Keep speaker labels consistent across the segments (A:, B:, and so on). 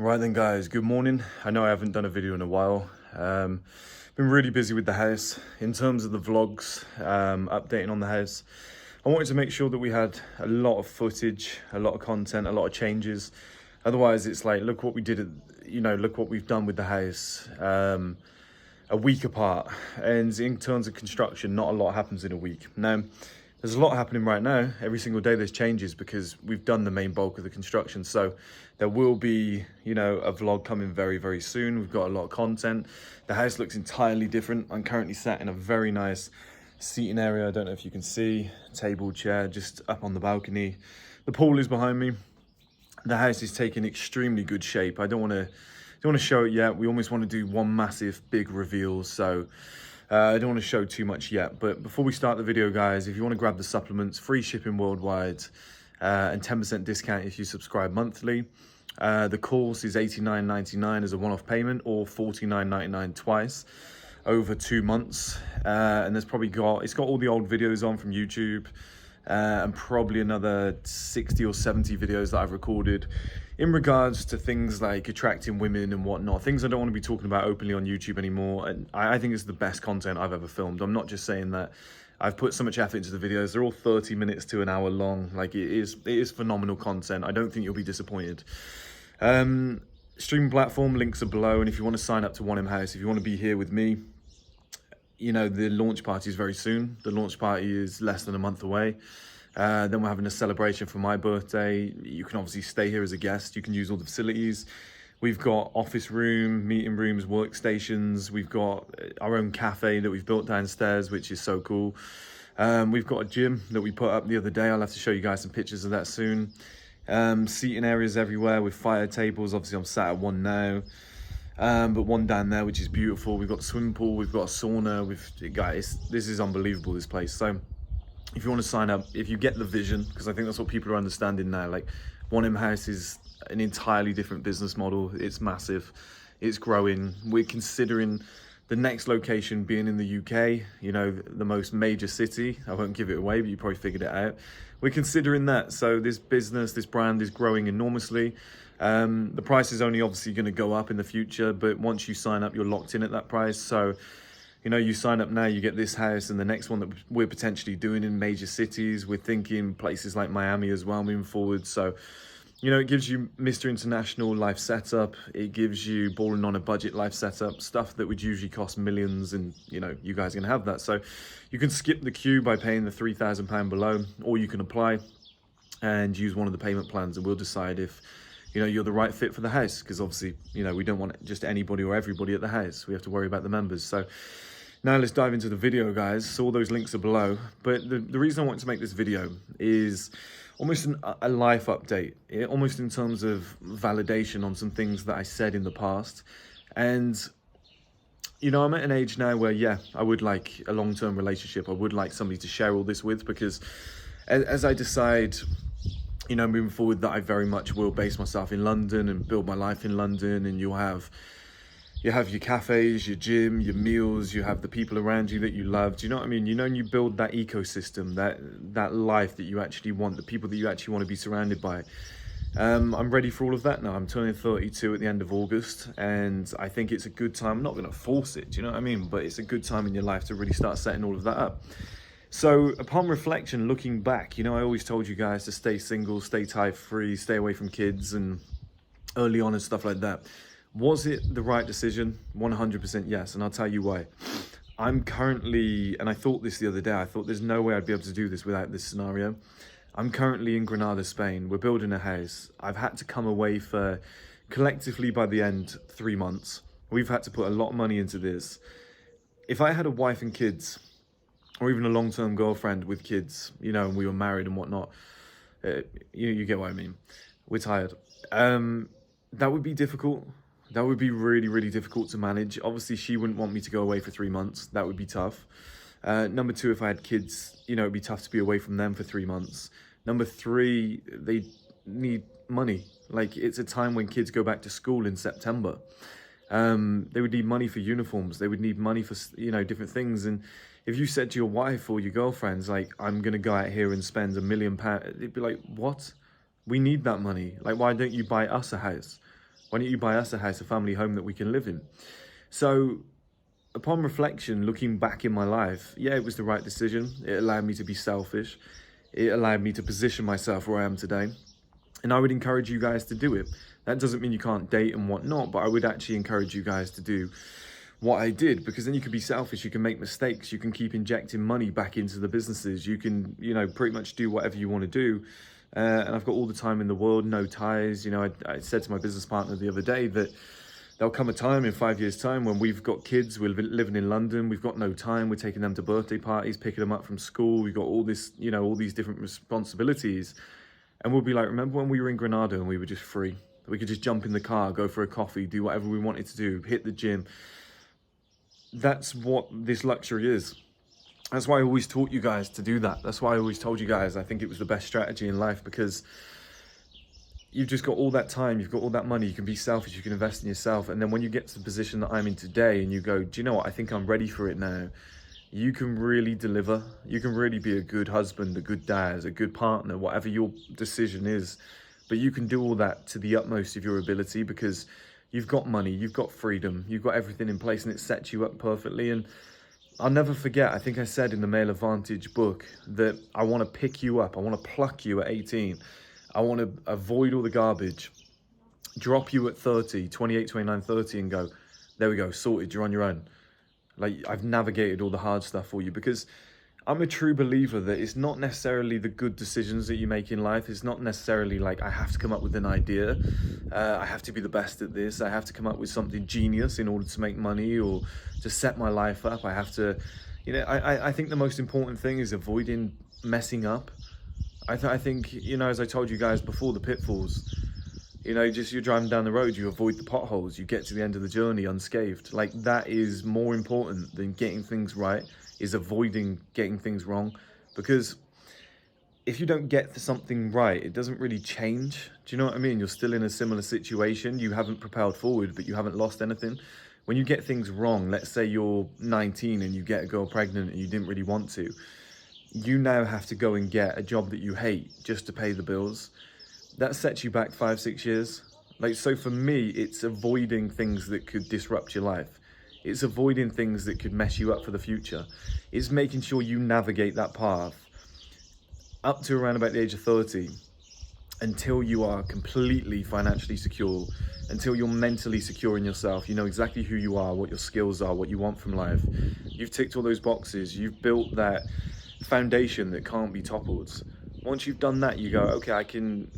A: Right then guys, good morning. I know I haven't done a video in a while. Been really busy with the house. In terms of the vlogs, updating on the house, I wanted to make sure that we had a lot of footage, a lot of content, a lot of changes. Otherwise it's like, look what we did, look what we've done with the house a week apart. And in terms of construction, not a lot happens in a week. Now, there's a lot happening right now. Every single day there's changes because we've done the main bulk of the construction. So there will be, a vlog coming very, very soon. We've got a lot of content. The house looks entirely different. I'm currently sat in a very nice seating area. I don't know if you can see, table, chair, just up on the balcony. The pool is behind me. The house is taking extremely good shape. I don't want to show it yet. We almost want to do one massive big reveal. So I don't want to show too much yet, but before we start the video, guys, if you want to grab the supplements, free shipping worldwide, and 10% discount if you subscribe monthly. The course is $89.99 as a one-off payment, or $49.99 twice over 2 months. And it's got all the old videos on from YouTube, and probably another 60 or 70 videos that I've recorded in regards to things like attracting women and whatnot, things I don't want to be talking about openly on YouTube anymore. And I think it's the best content I've ever filmed. I'm not just saying that. I've put so much effort into the videos. They're all 30 minutes to an hour long. Like it is phenomenal content. I don't think you'll be disappointed. Streaming platform links are below. And if you want to sign up to 1M House, if you want to be here with me, the launch party is very soon. The launch party is less than a month away. Then we're having a celebration for my birthday. You can obviously stay here as a guest. You can use all the facilities. We've got office room, meeting rooms, workstations. We've got our own cafe that we've built downstairs, which is so cool. We've got a gym that we put up the other day. I'll have to show you guys some pictures of that soon. Seating areas everywhere with fire tables. Obviously I'm sat at one now. But one down there, which is beautiful. We've got a swimming pool, we've got a sauna. Guys, this is unbelievable, this place. So if you want to sign up, if you get the vision, because I think that's what people are understanding now, like 1M House is an entirely different business model. It's massive, it's growing. We're considering the next location being in the UK, the most major city. I won't give it away, but you probably figured it out. We're considering that. So this business, this brand is growing enormously. The price is only obviously going to go up in the future, but once you sign up, you're locked in at that price. So, you sign up now, you get this house and the next one that we're potentially doing in major cities. We're thinking places like Miami as well moving forward. So, it gives you Mr. International life setup. It gives you balling on a budget life setup, stuff that would usually cost millions, and you guys are gonna have that. So you can skip the queue by paying the £3,000 below, or you can apply and use one of the payment plans, and we'll decide if you're the right fit for the house, because obviously we don't want just anybody or everybody at the house. We have to worry about the members. So now let's dive into the video, guys. So all those links are below, but the reason I wanted to make this video is almost a life update, almost in terms of validation on some things that I said in the past. And I'm at an age now where, yeah, I would like a long-term relationship. I would like somebody to share all this with, because as I decide moving forward, that I very much will base myself in London and build my life in London, and you have your cafes, your gym, your meals, you have the people around you that you love. Do you know what I mean? And you build that ecosystem, that life that you actually want, the people that you actually want to be surrounded by. I'm ready for all of that now. I'm turning 32 at the end of August, and I think it's a good time. I'm not going to force it, do you know what I mean? But it's a good time in your life to really start setting all of that up. So upon reflection, looking back, I always told you guys to stay single, stay type free, stay away from kids and early on and stuff like that. Was it the right decision? 100% yes, and I'll tell you why. I'm currently, and I thought this the other day, I thought there's no way I'd be able to do this without this scenario. I'm currently in Granada, Spain. We're building a house. I've had to come away for, collectively by the end, 3 months. We've had to put a lot of money into this. If I had a wife and kids, or even a long-term girlfriend with kids, and we were married and whatnot, you get what I mean. We're tired. That would be difficult. That would be really, really difficult to manage. Obviously, she wouldn't want me to go away for 3 months. That would be tough. Number two, if I had kids, it'd be tough to be away from them for 3 months. Number three, they need money. Like, it's a time when kids go back to school in September. They would need money for uniforms. They would need money for, different things. And if you said to your wife or your girlfriends, like, I'm going to go out here and spend £1 million, they'd be like, what? We need that money. Like, why don't you buy us a house? Why don't you buy us a house, a family home that we can live in? So upon reflection, looking back in my life, yeah, it was the right decision. It allowed me to be selfish. It allowed me to position myself where I am today. And I would encourage you guys to do it. That doesn't mean you can't date and whatnot, but I would actually encourage you guys to do what I did, because then you can be selfish, you can make mistakes, you can keep injecting money back into the businesses, you can, pretty much do whatever you want to do. And I've got all the time in the world, no ties. I said to my business partner the other day that there'll come a time in 5 years' time when we've got kids, we're living in London, we've got no time, we're taking them to birthday parties, picking them up from school, we've got all this, all these different responsibilities. And we'll be like, remember when we were in Granada and we were just free? We could just jump in the car, go for a coffee, do whatever we wanted to do, hit the gym. That's what this luxury is. That's why I always taught you guys to do that. That's why I always told you guys I think it was the best strategy in life, because you've just got all that time, you've got all that money, you can be selfish, you can invest in yourself. And then when you get to the position that I'm in today and you go, do you know what, I think I'm ready for it now, you can really deliver. You can really be a good husband, a good dad, a good partner, whatever your decision is. But you can do all that to the utmost of your ability, because you've got money, you've got freedom, you've got everything in place, and it sets you up perfectly. And I'll never forget, I think I said in the Male Advantage book that I want to pick you up, I want to pluck you at 18, I want to avoid all the garbage, drop you at 30, 28, 29, 30 and go, there we go, sorted, you're on your own. Like, I've navigated all the hard stuff for you, because I'm a true believer that it's not necessarily the good decisions that you make in life. It's not necessarily like I have to come up with an idea. I have to be the best at this. I have to come up with something genius in order to make money or to set my life up. I have to, I think the most important thing is avoiding messing up. I think, as I told you guys before, the pitfalls, just you're driving down the road, you avoid the potholes, you get to the end of the journey unscathed. Like, that is more important than getting things right, is avoiding getting things wrong. Because if you don't get something right, it doesn't really change. Do you know what I mean? You're still in a similar situation. You haven't propelled forward, but you haven't lost anything. When you get things wrong, let's say you're 19 and you get a girl pregnant and you didn't really want to, you now have to go and get a job that you hate just to pay the bills. That sets you back 5-6 years. So for me, it's avoiding things that could disrupt your life. It's avoiding things that could mess you up for the future. It's making sure you navigate that path up to around about the age of 30 until you are completely financially secure, until you're mentally secure in yourself. You know exactly who you are, what your skills are, what you want from life. You've ticked all those boxes. You've built that foundation that can't be toppled. Once you've done that, you go, okay, I can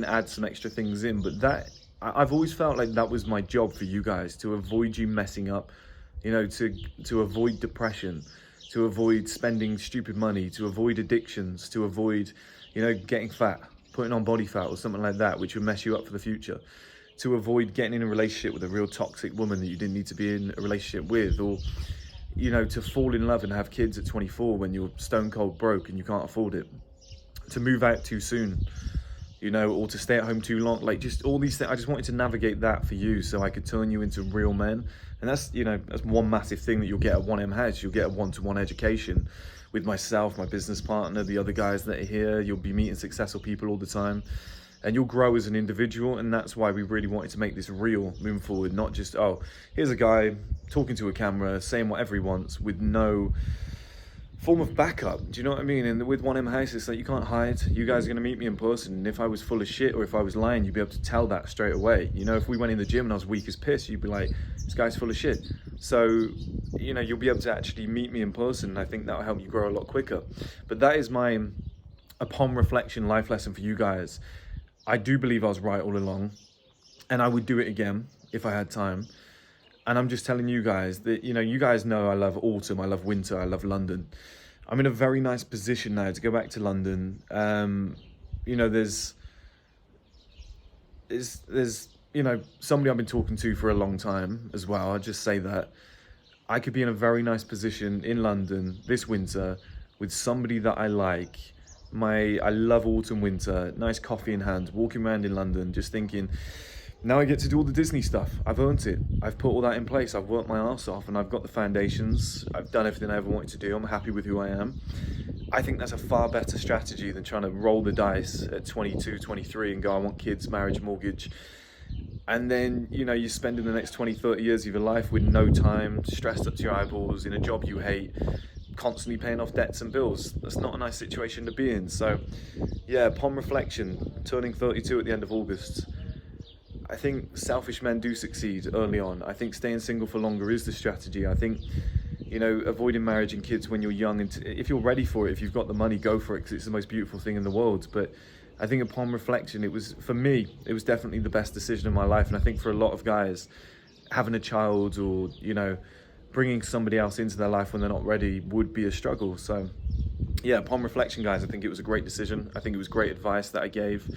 A: add some extra things in. But I've always felt like that was my job for you guys, to avoid you messing up, to avoid depression, to avoid spending stupid money, to avoid addictions, to avoid, getting fat, putting on body fat or something like that, which would mess you up for the future, to avoid getting in a relationship with a real toxic woman that you didn't need to be in a relationship with, or, to fall in love and have kids at 24 when you're stone cold broke and you can't afford it, to move out too soon, or to stay at home too long. Like, just all these things. I just wanted to navigate that for you so I could turn you into real men. And that's, that's one massive thing that you'll get at 1M House. You'll get a one-to-one education with myself, my business partner, the other guys that are here. You'll be meeting successful people all the time, and you'll grow as an individual. And that's why we really wanted to make this real moving forward, not just, oh, here's a guy talking to a camera, saying whatever he wants with no form of backup. Do you know what I mean? And with 1M House, it's like, you can't hide. You guys are going to meet me in person, and if I was full of shit or if I was lying, you'd be able to tell that straight away. If we went in the gym and I was weak as piss, you'd be like, this guy's full of shit. So, you'll be able to actually meet me in person, and I think that'll help you grow a lot quicker. But that is my, upon reflection, life lesson for you guys. I do believe I was right all along, and I would do it again if I had time. And I'm just telling you guys that, you guys know I love autumn, I love winter, I love London. I'm in a very nice position now to go back to London. There's somebody I've been talking to for a long time as well. I'll just say that. I could be in a very nice position in London this winter with somebody that I like. I love autumn, winter, nice coffee in hand, walking around in London, just thinking, now I get to do all the Disney stuff. I've earned it. I've put all that in place. I've worked my arse off, and I've got the foundations. I've done everything I ever wanted to do. I'm happy with who I am. I think that's a far better strategy than trying to roll the dice at 22, 23 and go, I want kids, marriage, mortgage. And then, you know, you're spending the next 20, 30 years of your life with no time, stressed up to your eyeballs, in a job you hate, constantly paying off debts and bills. That's not a nice situation to be in. So, yeah, upon reflection, turning 32 at the end of August, I think selfish men do succeed early on. I think staying single for longer is the strategy. I think, you know, avoiding marriage and kids when you're young, and if you're ready for it, if you've got the money, go for it, because it's the most beautiful thing in the world. But I think upon reflection, it was, for me, it was definitely the best decision in my life. And I think for a lot of guys, having a child, or, you know, bringing somebody else into their life when they're not ready would be a struggle. So yeah, upon reflection, guys, I think it was a great decision. I think it was great advice that I gave.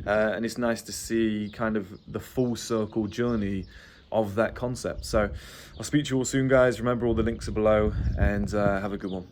A: And it's nice to see kind of the full circle journey of that concept. So I'll speak to you all soon, guys. Remember, all the links are below, and have a good one.